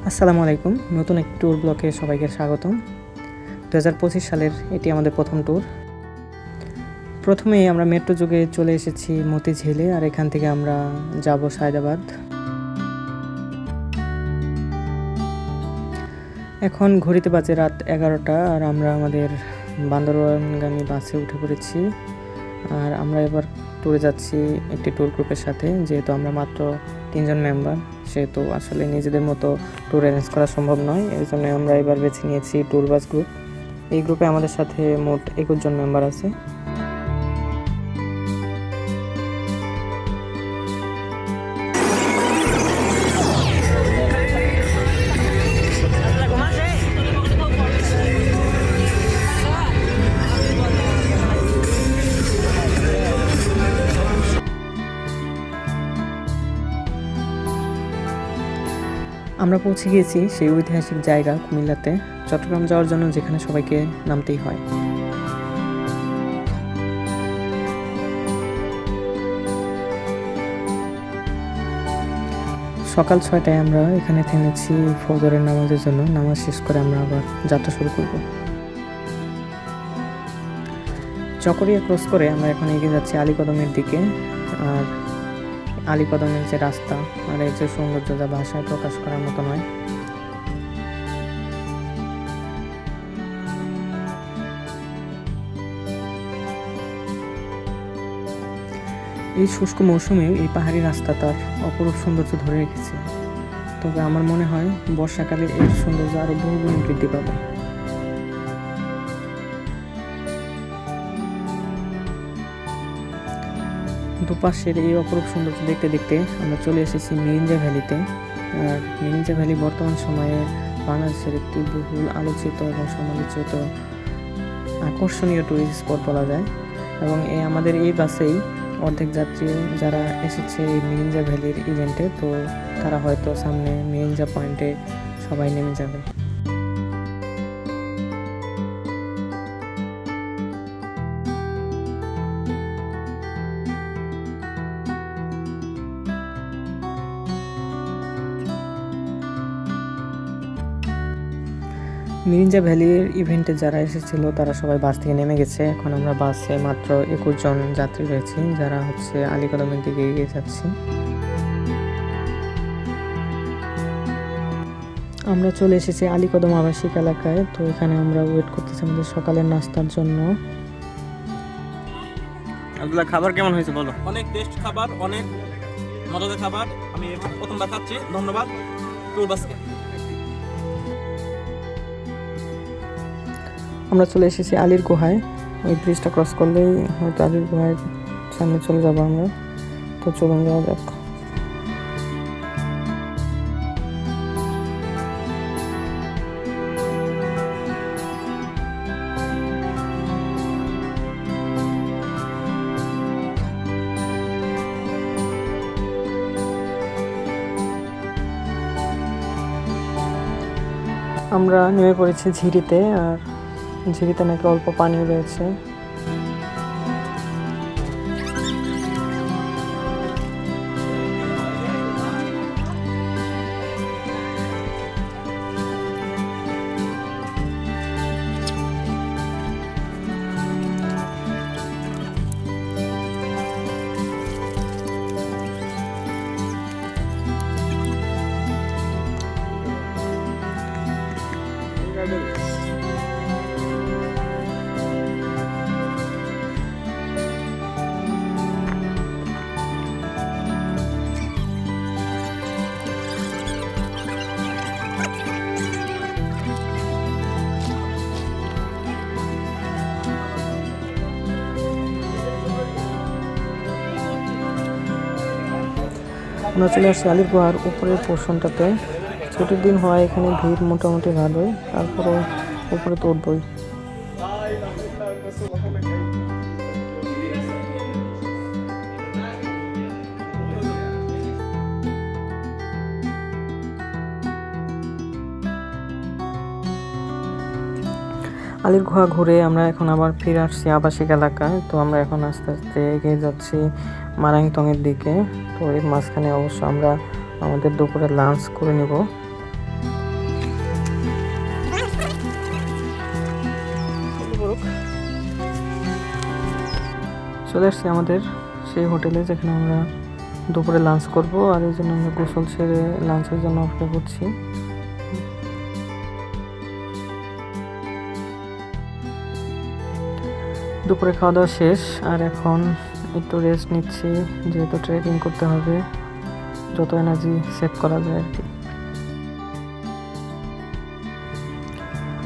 আসসালামু আলাইকুম। নতুন একটি ট্যুর ব্লগে সবাইকে স্বাগতম। 2025 সালের এটি আমাদের প্রথম ট্যুর। প্রথমেই আমরা মেট্রো যোগে চলে এসেছি মতিঝিলে, আর এখান থেকে আমরা যাব সায়দাবাদ। এখন ঘড়িতে বাজে রাত 11টা, আর আমরা আমাদের বান্দরবানগামী বাসে উঠে পড়েছি। আর আমরা এবার ট্যুরে যাচ্ছি একটি ট্যুর গ্রুপের সাথে। যেহেতু আমরা মাত্র 3 জন মেম্বার, সেহেতু আসলে নিজেদের মতো ট্যুর অ্যারেঞ্জ করা সম্ভব নয়। এই জন্য আমরা এবার বেছে নিয়েছি ট্যুর বাস গ্রুপ। এই গ্রুপে আমাদের সাথে মোট 21 জন মেম্বার আছে। আমরা পৌঁছে গিয়েছি সেই ঐতিহাসিক জায়গা কুমিল্লাতে, চট্টগ্রাম যাওয়ার জন্য, যেখানে সবাইকে নামতেই হয়। সকাল 6টায় আমরা এখানে থেমেছি ফজরের নামাজের জন্য। নামাজ শেষ করে আমরা আবার যাত্রা শুরু করব। চকরিয়া ক্রস করে আমরা এখন এগিয়ে যাচ্ছি আলীকদমের দিকে। আর আলীকদমের যে রাস্তা আর এই যে সৌন্দর্য, যা ভাষায় প্রকাশ করার মতো নয়। এই শুষ্ক মৌসুমে এই পাহাড়ি রাস্তা তার অপরূপ সৌন্দর্য ধরে রেখেছে। তবে আমার মনে হয় বর্ষাকালে এর সৌন্দর্য আরো বহুগুণ বৃদ্ধি পাবে। দুপাশের এই অপরূপ সৌন্দর্য দেখতে দেখতে আমরা চলে এসেছি মিরিঞ্জা ভ্যালিতে। আর মিরিঞ্জা ভ্যালি বর্তমান সময়ে বাংলাদেশের একটি বহুল আলোচিত এবং সমালোচিত আকর্ষণীয় টুরিস্ট স্পট বলা যায়। এবং আমাদের এই বাসেই অর্ধেক যাত্রী যারা এসেছে এই মিরিঞ্জা ভ্যালির ইভেন্টে, তো তারা হয়তো সামনে মিরিঞ্জা পয়েন্টে সবাই নেমে যাবে। মিরিঞ্জা ভ্যালির ইভেন্টে যারা এসেছিল তারা সবাই বাস থেকে নেমে গেছে। এখন আমরা বাসে মাত্র 21 জন যাত্রী রয়েছি, যারা আলীকদমের দিকে এগিয়ে যাচ্ছি। আমরা চলে এসেছি আলীকদম আবাসিক এলাকায়। তো এখানে আমরা ওয়েট করতেছি আমাদের সকালের নাস্তার জন্য। আব্দুল্লাহ, খাবার কেমন হয়েছে বলো? অনেক টেস্ট খাবার, অনেক মজাদার খাবার। আমি প্রথমবার খাচ্ছি। ধন্যবাদ ট্যুর বাসকে। আমরা চলে এসেছি আলীর গুহায়। ওই ব্রিজটা ক্রস করলেই হয়তো আলীর গুহায় সামনে চলে যাবো আমরা। তো চলুন যাওয়া যাক। আমরা নেমে পড়েছি ঝিরিতে। আর ঝিরিতে নাকি অল্প পানি রয়েছে। আমরা চলে আসছি আলীর গুহার উপরের পোর্শনটাতে। ছুটির দিন হওয়ায় এখানে ভিড় মোটামুটি ভালোই, তারপরে উপরে তো উঠবই। আলীর গুহা ঘুরে আমরা এখন আবার ফিরে আসছি আবাসিক এলাকায়। তো আমরা এখন আস্তে আস্তে এগিয়ে যাচ্ছি মারাংতংয়ের দিকে। তো এর মাঝখানে অবশ্য আমরা আমাদের দুপুরে লাঞ্চ করে নেব। চলে আসছি আমাদের সেই হোটেলে, যেখানে আমরা দুপুরে লাঞ্চ করব, আর এই জন্য আমরা গোসল সেরে লাঞ্চের জন্য অপেক্ষা করছি। দুপুরে খাওয়া দাওয়া শেষ, আর এখন একটু রেস্ট নিচ্ছি, যেহেতু ট্রেকিং করতে হবে, যত এনার্জি সেভ করা যায় আর কি।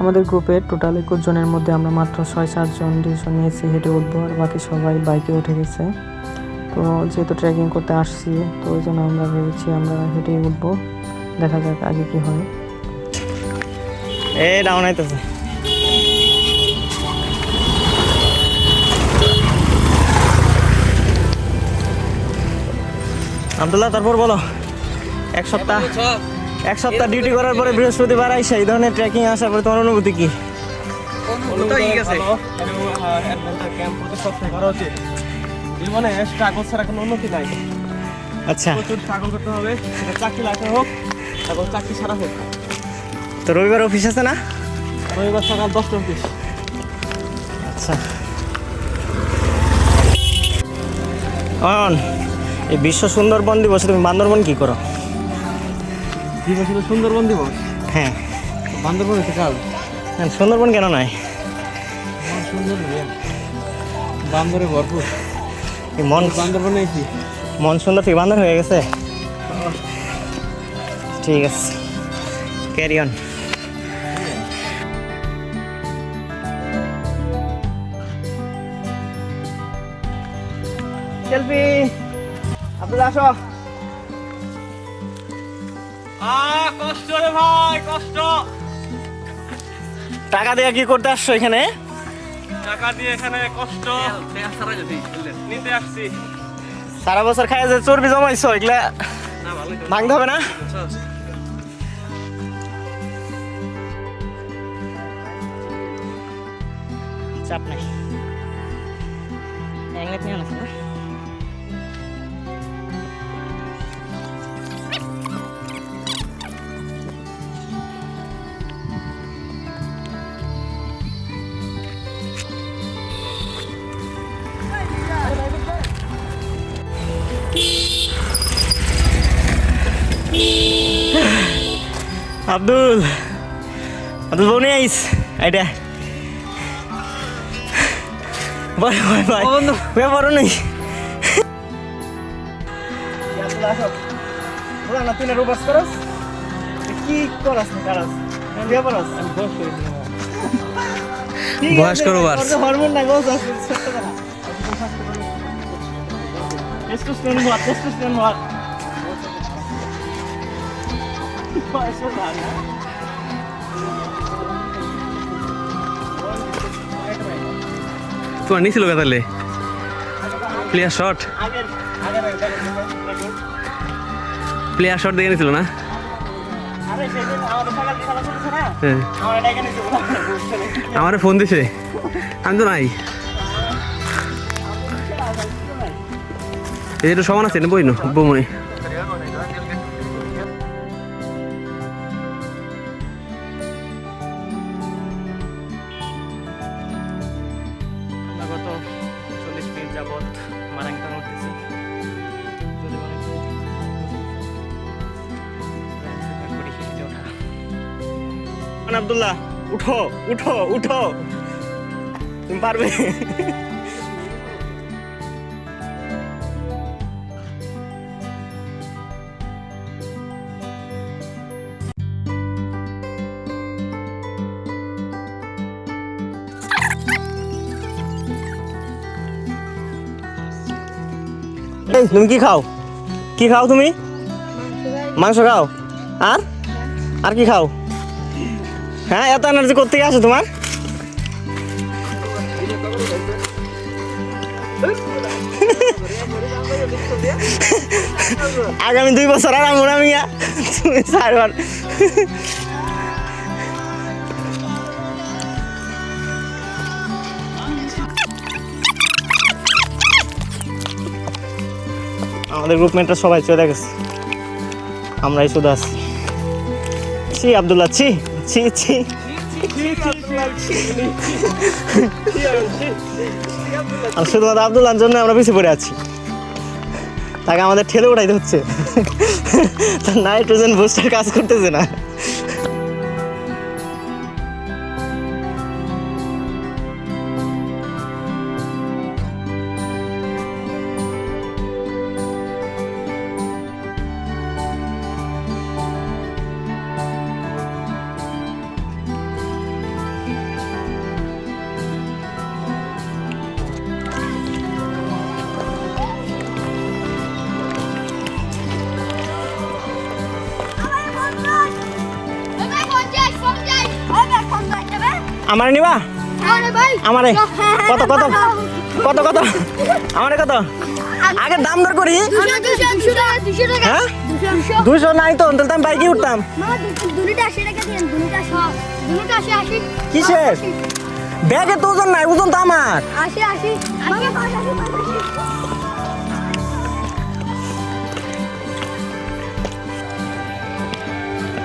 আমাদের গ্রুপে টোটাল 21 জনের মধ্যে আমরা মাত্র 6-7 জন ডিসিশন নিয়েছি হেঁটে উঠবো, আর বাকি সবাই বাইকে উঠে গেছে। তো যেহেতু ট্রেকিং করতে আসছি, তো ওই জন্য আমরা ভেবেছি আমরা হেঁটেই উঠবো, দেখা যাক আগে কি হয়। এই ডাউন আইতেছে। আব্দুল্লাহ, তারপর বলো, এক সপ্তাহ ডিউটি করার পরে বৃহস্পতিবার আইসা এই ধরনের ট্রেকিং আসার পরে তোমার অনুভূতি কি? জীবনে স্ট্রাগল ছাড়া কোনো উন্নতি নাই। আচ্ছা, প্রচুর স্ট্রাগল করতে হবে, সেটা চাকরি লাইফে হোক এবং চাকরি ছাড়া হোক। তো রবিবার অফিস আছে না? রবিবার সকাল 10টা অফিস। আচ্ছা, এই বিশ্ব সুন্দরবন দিবসে তুমি বান্দরবন কি করো? দিবস হলো সুন্দরবন দিবস। হ্যাঁ, বান্দরবন হচ্ছে কাল। সুন্দরবন কেন নয়? সুন্দর বান্দরে ভরপুর। এই মন বান্দরবনে এসি মন সুন্দর থেকে বান্দর হয়ে গেছে। ঠিক আছে, ক্যারি অন। সেলফি, আপনারা আসো। কষ্ট রে ভাই, কষ্ট। টাকা দিয়ে কি করতে আসছো এখানে? টাকা দিয়ে এখানে কষ্ট নিতে আসছি। সারা বছর খাই যে চর্বি জমাইছো, এগুলা ভাঙতে হবে না? চাপ নাই। আব্দুল বনে আইস আইডা ভাই ভাই ভাই ব্যাপারও নেই। না তুই না রোবাস করস, কি করস না করস ব্যাপারস বয়স্ক রোবাস। হরমোন না গোস ছোট কথা। টেস্টোস্টেরন হওয়া তোমার নিছিল তাহলে প্লেয়ার শট দেখে নিছিল না? আমার ফোন দিছে, আমি তো নাই। এই একটু সমান আছে না বই বমনি। গত 40 মিনিট যাবৎ মারাংটাং উঠতেছি। আব্দুল্লাহ, উঠো উঠো উঠো, তুমি পারবে। তুমি কি খাও? কি খাও তুমি? মাংস খাও? আর কি খাও? হ্যাঁ, এত এনার্জি করতে আসে তোমার? আগামী 2 বছর আর আমরা মিয়া তুমি 4 বার। আমাদের গ্রুপমেটরা সবাই চলে গেছে, আমরাই শুধু আছি। ছি আব্দুল্লাহ, ছি ছি ছি। আর শুধুমাত্র আব্দুল্লাহর জন্য আমরা পিছিয়ে পড়ে আছি, তাকে আমাদের ঠেলে উঠাইতে হচ্ছে, তার নাইট্রোজেন বুস্টার কাজ করতেছে না। আমার নিবা আমারে কত কত কত কত আমারে কত আগে দাম দর করি। হ্যাঁ 200 নাই তো, তাহলে আমি বাইকে উঠতাম। কিসের ব্যাগে তো ওজন নাই, ওজন তো আমার।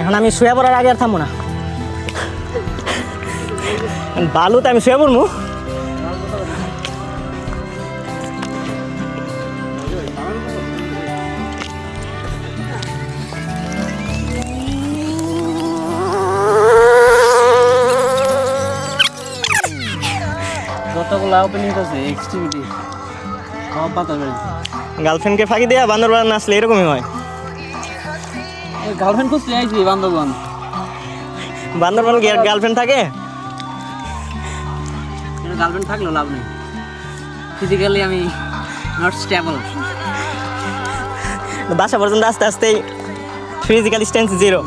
এখন আমি শুয়ে পড়ার আগে আর থামবো না, বালুতে আমি শুয়ে পড়বো। যতগুলো ওপেনিং আছে এক্সটিভিটি সব বাতাস বেড়েছে। গার্লফ্রেন্ডকে ফাঁকি দেওয়া বান্দরবান আসলে এরকমই হয়। ওই গার্লফ্রেন্ড খুঁজতে আইছি বান্দরবান। বান্দরবান কি গার্লফ্রেন্ড থাকে? গার্লফ্রেন্ড থাকলেও লাভ নেই, ফিজিক্যালি আমি নট স্টেবল। বাসা পর্যন্ত আস্তে আস্তেই ফিজিক্যাল স্ট্রেংথ 0।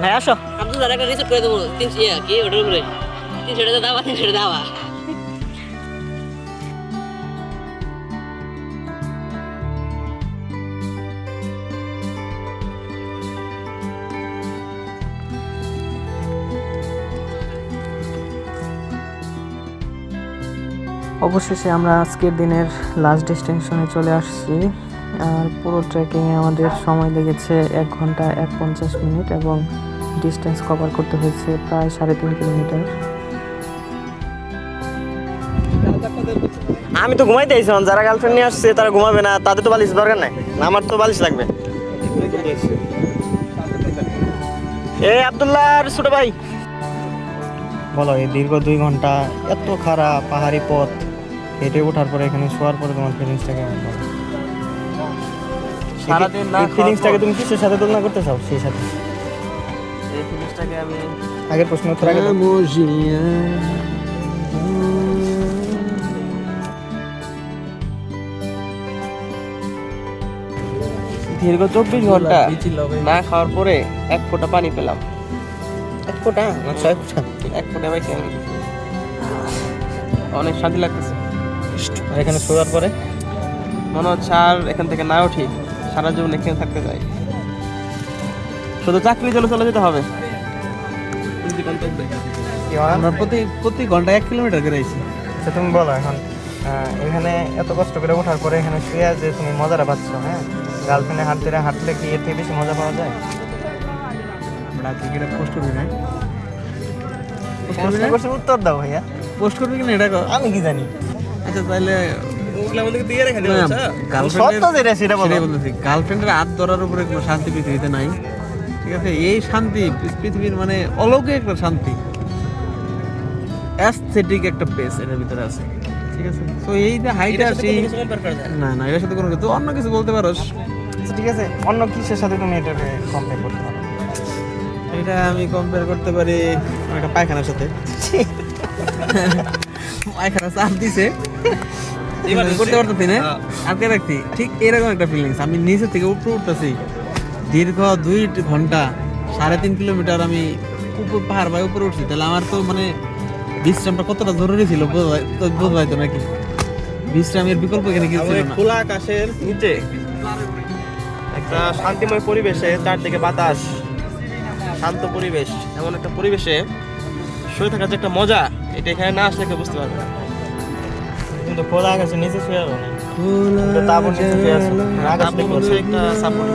ভাই আসো। আব্দুল একটা রিসেট করে দেবো 300 কি ওটার উপরে 300 টাকা দাও, 300 টাকা দাও। অবশেষে আমরা আজকের দিনের লাস্ট ডেস্টিনেশনে চলে আসছি। আর পুরো ট্রেকিংয়ে আমাদের সময় লেগেছে 1 ঘন্টা 51 মিনিট এবং ডিস্টেন্স কভার করতে হয়েছে প্রায় 3.5 কিলোমিটার। আমি তো ঘুমাইতে আইছিলাম, যারা গার্লফ্রেন্ড নিয়ে আসছে তারা ঘুমাবে না, তাদের তো বালিশ দরকার নাই, আমার তো বালিশ লাগবে। এই আব্দুল্লাহর ছোট ভাই বলো, এই দীর্ঘ 2 ঘন্টা এত খারাপ পাহাড়ি পথ হেঁটে ওঠার পরে এখানে শোয়ার পরে তোমার ফিলিংসটা কেমন? সারাদিন না এই ফিলিংসটাকে তুমি কিসের সাথে তুলনা করতে চাও? সেই সাথে এই জিনিসটাকে আমি আগের প্রশ্ন উত্তর আগে দাও। দীর্ঘ 24 ঘন্টা না খাওয়ার পরে 1 ফোঁটা পানি পেলাম। 1 ফোঁটা না 6 ফোঁটা? 1 ফোঁটা পাইছি আমি, অনেক শান্তি লাগতেছে। আর এখানে শোয়ার পরে মনে হচ্ছে আর এখান থেকে না উঠি, সারা জীবন এখানে থাকতে চাই, শুধু চাকরি চলে যেতে হবে। আমরা প্রতি ঘন্টা 1 কিলোমিটার করে আইছি। আচ্ছা তুমি বলো এখন, এখানে এত কষ্ট করে ওঠার পরে এখানে শুয়ে যে তুমি মজাটা পাচ্ছ, হ্যাঁ গার্লফ্রেন্ডে হাঁটলে কি এর থেকে বেশি মজা পাওয়া যায়? আমরা কি এটা পোস্ট করবি না? উত্তর দাও ভাইয়া। পোস্ট করবি কিনা এটা কর। আমি কি জানি? আচ্ছা তাহলে ওগুলো আমাদেরকে দিয়ে রেখে দিও। সত্য যেটা সেটা বলো। গার্লফ্রেন্ডের হাত ধরার উপরে কোনো শান্তি পৃথিবীতে নাই, ঠিক আছে? এই শান্তি পৃথিবীর মানে অলৌকিক একটা শান্তি, অ্যাস্থেটিক একটা পেস এর ভিতরে আছে, ঠিক আছে? তো এই যে হাইটে আসি না না এর সাথে কোনো কিছু অন্য কিছু বলতে পারোস। আচ্ছা ঠিক আছে, অন্য কিসের সাথে তুমি এটাকে কম্পেয়ার করতে পারো? এটা আমি কম্পেয়ার করতে পারি একটা পায়খানার সাথে। পায়খানা চাপ দিছে করতে পারতেছি না, আটকে রাখছি, ঠিক এরকম একটা ফিলিংস। আমি নিচে থেকে উপরে উঠতেছি দীর্ঘ 2 ঘন্টা 3.5 কিলোমিটার আমি উপর পাহাড় বাই উপরে উঠছি, তাহলে আমার তো মানে বিশ্রামটা কতটা জরুরি ছিল বোঝাইতো নাকি? বিশ্রামের বিকল্প এখানে কিছু ছিল না। খোলা আকাশের নিচে একটা শান্তিময় পরিবেশে, চারদিকে বাতাস, শান্ত পরিবেশ, এমন একটা পরিবেশে শুয়ে থাকার যে একটা মজা, এটা এখানে না আসলে কেউ বুঝতে পারবে না। কিন্তু খোলা আকাশের নিচে শুয়ে আছো না, তারপর নিচে শুয়ে আছো, আকাশ আপনি হচ্ছে একটা সাপোর্ট।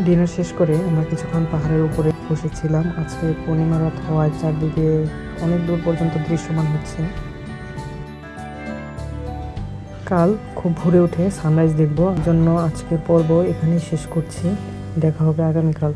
ডিনার শেষ করে আমরা কিছুক্ষণ পাহাড়ের উপরে বসেছিলাম। আজকে পূর্ণিমা রাত হওয়ায় চারদিকে অনেক দূর পর্যন্ত দৃশ্যমান হচ্ছে। কাল খুব ভোরে উঠে সানরাইজ দেখবো, জন্য আজকের পর্ব এখানেই শেষ করছি। দেখা হবে আগামীকাল।